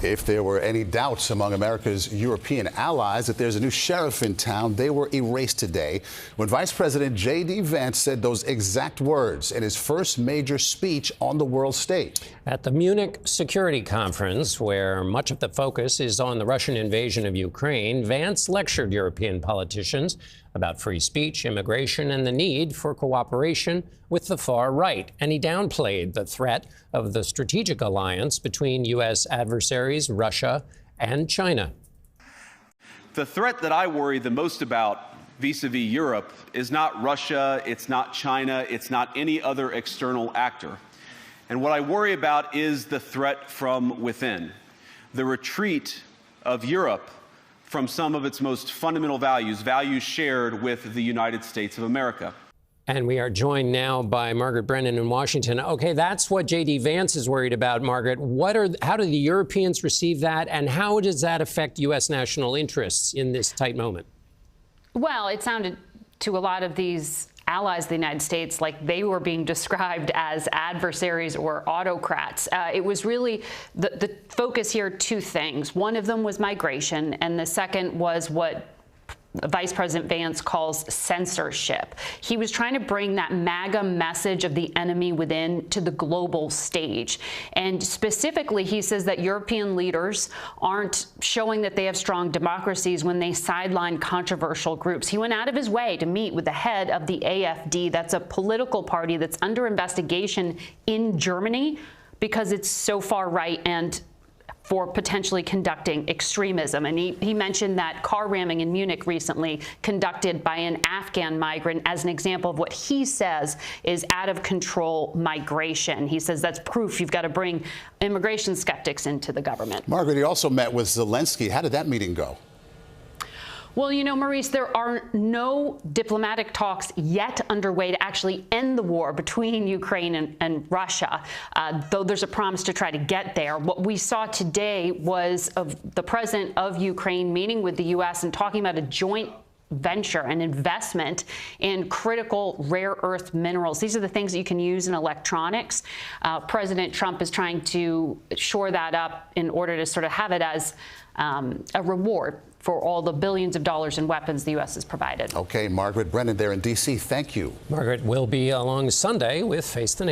If there were any doubts among America's European allies that there's a new sheriff in town, they were erased today when Vice President JD Vance said those exact words in his first major speech on the world stage. At the Munich Security Conference, where much of the focus is on the Russian invasion of Ukraine, Vance lectured European politicians about free speech, immigration, and the need for cooperation with the far right. And he downplayed the threat of the strategic alliance between U.S. adversaries, Russia and China. The threat that I worry the most about vis-a-vis Europe is not Russia, it's not China, it's not any other external actor. And what I worry about is the threat from within, the retreat of Europe from some of its most fundamental values, values shared with the United States of America. And we are joined now by Margaret Brennan in Washington. Okay, that's what JD Vance is worried about, Margaret. How do the Europeans receive that, and how does that affect U.S. national interests in this tight moment? Well, it sounded to a lot of these allies of the United States like they were being described as adversaries or autocrats. It was really the focus here, two things. One of them was migration, and the second was what Vice President Vance calls censorship. He was trying to bring that MAGA message of the enemy within to the global stage. And specifically, he says that European leaders aren't showing that they have strong democracies when they sideline controversial groups. He went out of his way to meet with the head of the AfD. That's a political party that's under investigation in Germany because it's so far right and for potentially conducting extremism. And he mentioned that car ramming in Munich recently conducted by an Afghan migrant as an example of what he says is out of control migration. He says that's proof you've got to bring immigration skeptics into the government. Margaret, he also met with Zelensky. How did that meeting go? Well, you know, Maurice, there are no diplomatic talks yet underway to actually end the war between Ukraine and Russia, though there's a promise to try to get there. What we saw today was of the president of Ukraine meeting with the U.S. and talking about a joint venture and investment in critical rare earth minerals. These are the things that you can use in electronics. President Trump is trying to shore that up in order to sort of have it as a reward for all the billions of dollars in weapons the U.S. has provided. Okay, Margaret Brennan there in D.C., thank you. Margaret will be along Sunday with Face the Nation.